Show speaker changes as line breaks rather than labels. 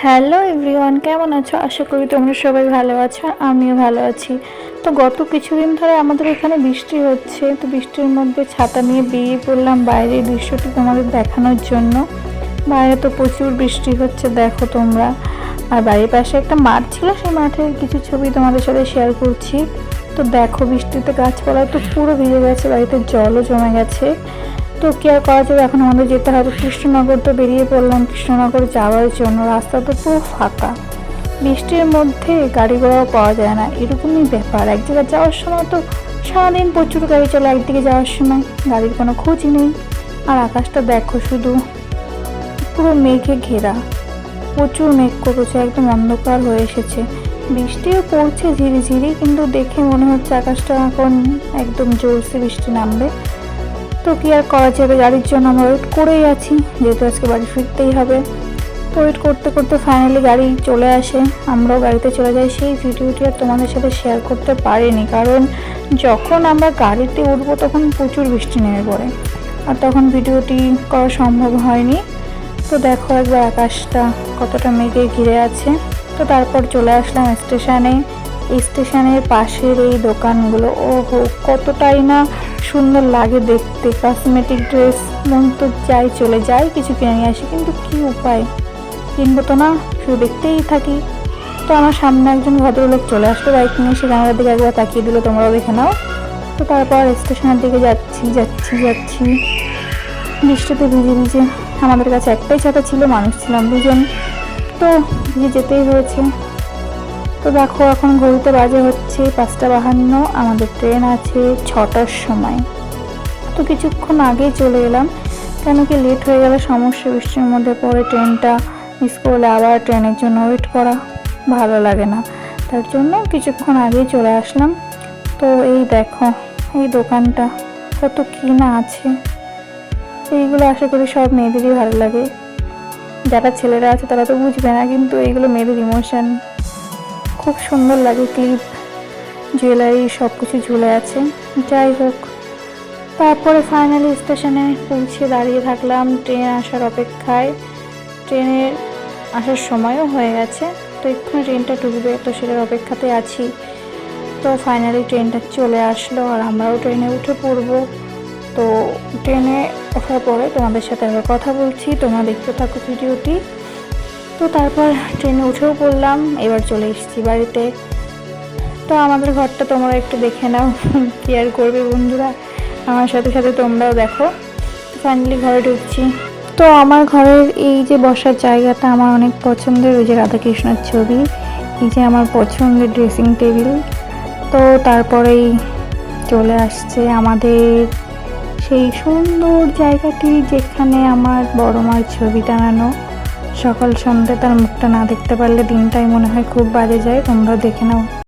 Hello everyone, কেমন আছো? আশা করি তোমরা সবাই ভালো আছো, আমিও ভালো আছি। তো গত কিছুদিন ধরে আমাদের এখানে বৃষ্টি হচ্ছে, তো বৃষ্টির মধ্যে ছাতা নিয়ে বেরিয়ে পড়লাম বাইরের দৃশ্যটি তোমাদের দেখানোর জন্য। বাইরে তো প্রচুর বৃষ্টি হচ্ছে, দেখো তোমরা। আর বাড়ির পাশে একটা মাঠ ছিল, সেই মাঠের কিছু ছবি তোমাদের সাথে শেয়ার করছি। তো দেখো, বৃষ্টিতে গাছপালা তো পুরো ভিজে গেছে, বাড়িতে জলও জমে গেছে। তো কি আর করা যাবে, এখন আমাদের যেতে হবে কৃষ্ণনগর। তো বেরিয়ে পড়লাম কৃষ্ণনগর যাওয়ার জন্য। রাস্তা তো পুরো ফাঁকা, বৃষ্টির মধ্যে গাড়ি ঘোড়াও পাওয়া যায় না, এরকমই ব্যাপার। এক জায়গায় যাওয়ার সময় তো সারাদিন প্রচুর গাড়ি চলে, একদিকে যাওয়ার সময় গাড়ির কোনো খোঁজই নেই। আর আকাশটা দেখো, শুধু পুরো মেঘে ঘেরা, প্রচুর মেঘ করেছে, একদম অন্ধকার হয়ে এসেছে। বৃষ্টিও পড়ছে ঝিরিঝিরি, কিন্তু দেখে মনে হচ্ছে আকাশটা এখন একদম জোরসে বৃষ্টি নামবে। তো কি আর করা যাবে, গাড়ির জন্য আমরা ওয়েট করেই আছি, যেহেতু আজকে বাড়ি ফিরতেই হবে। তো ওয়েট করতে করতে ফাইনালি গাড়ি চলে আসে, আমরাও গাড়িতে চলে যাই। সেই ভিডিওটি আর তোমাদের সাথে শেয়ার করতে পারিনি, কারণ যখন আমরা গাড়িতে উঠবো তখন প্রচুর বৃষ্টি নেমে পড়ে, আর তখন ভিডিওটি করা সম্ভব হয়নি। তো দেখো একবার আকাশটা কতটা মেঘে ঘিরে আছে। তো তারপর চলে আসলাম স্টেশনে। এই স্টেশনের পাশের এই দোকানগুলো, ওহো কতটাই না সুন্দর লাগে দেখতে। কসমেটিক ড্রেস, মন তো যাই চলে যাই কিছু কিনে নিয়ে আসি, কিন্তু কি উপায়, কিনবো তো না, শুধু দেখতেই থাকি। তো আমার সামনে একজন ভদ্রলোক চলে আসলো বাইক নিয়ে, সে ক্যামেরার দিকে একবার তাকিয়ে দিল, তোমরাও দেখে নাও। তো তারপর স্টেশনের দিকে যাচ্ছি যাচ্ছি যাচ্ছি বৃষ্টিতে ভিজে ভিজে। আমাদের কাছে একটাই ছাতা ছিল, মানুষ ছিলাম দুজন, তো ভিজে যেতেই হয়েছে। তো দেখো এখন ঘড়িতে বাজে হচ্ছে 5:52, আমাদের ট্রেন আছে 6টার সময়। তো কিছুক্ষণ আগেই চলে এলাম, কেন কি লেট হয়ে গেলে সমস্যা, বৃষ্টির মধ্যে পরে ট্রেনটা মিস করলে আবার ট্রেনের জন্য ওয়েট করা ভালো লাগে না, তার জন্য কিছুক্ষণ আগেই চলে আসলাম। তো এই দেখো এই দোকানটা কত কি না আছে, এইগুলো আশা করি সব মেয়েদেরই ভালো লাগে। যারা ছেলেরা আছে তারা তো বুঝবে না, কিন্তু এইগুলো মেয়েদের ইমোশন, খুব সুন্দর লাগে। ক্লিপ, জুয়েলারি সব কিছু ঝুলে আছে। যাই হোক, তারপরে ফাইনালি স্টেশনে পৌঁছে দাঁড়িয়ে থাকলাম ট্রেন আসার অপেক্ষায়। ট্রেনের আসার সময়ও হয়ে গেছে, তো এক্ষুনি ট্রেনটা ঢুকবে, তো সেটার অপেক্ষাতে আছি। তো ফাইনালি ট্রেনটা চলে আসলো, আর আমরাও ট্রেনে উঠে পড়বো। তো ট্রেনে ওঠার পরে তোমাদের সাথে আবার কথা বলছি, তোমরা দেখতে থাকো ভিডিওটি। তো তারপর ট্রেনে উঠেও পড়লাম, এবার চলে এসেছি বাড়িতে। তো আমাদের ঘরটা তোমরা একটু দেখে নাও, কি আর করবে বন্ধুরা, আমার সাথে সাথে তোমরাও দেখো। ফাইনালি ঘরে ঢুকছি। তো আমার ঘরের এই যে বসার জায়গাটা আমার অনেক পছন্দের, ওই যে রাধাকৃষ্ণের ছবি, এই যে আমার পছন্দের ড্রেসিং টেবিল। তো তারপরেই চলে আসছে আমাদের সেই সুন্দর জায়গাটি, যেখানে আমার বড় মার ছবি টানানো। সকাল সন্ধ্যে তার মুখটা না দেখতে পারলে দিনটাই মনে হয় খুব বাজে যায়, তোমরা দেখে নাও।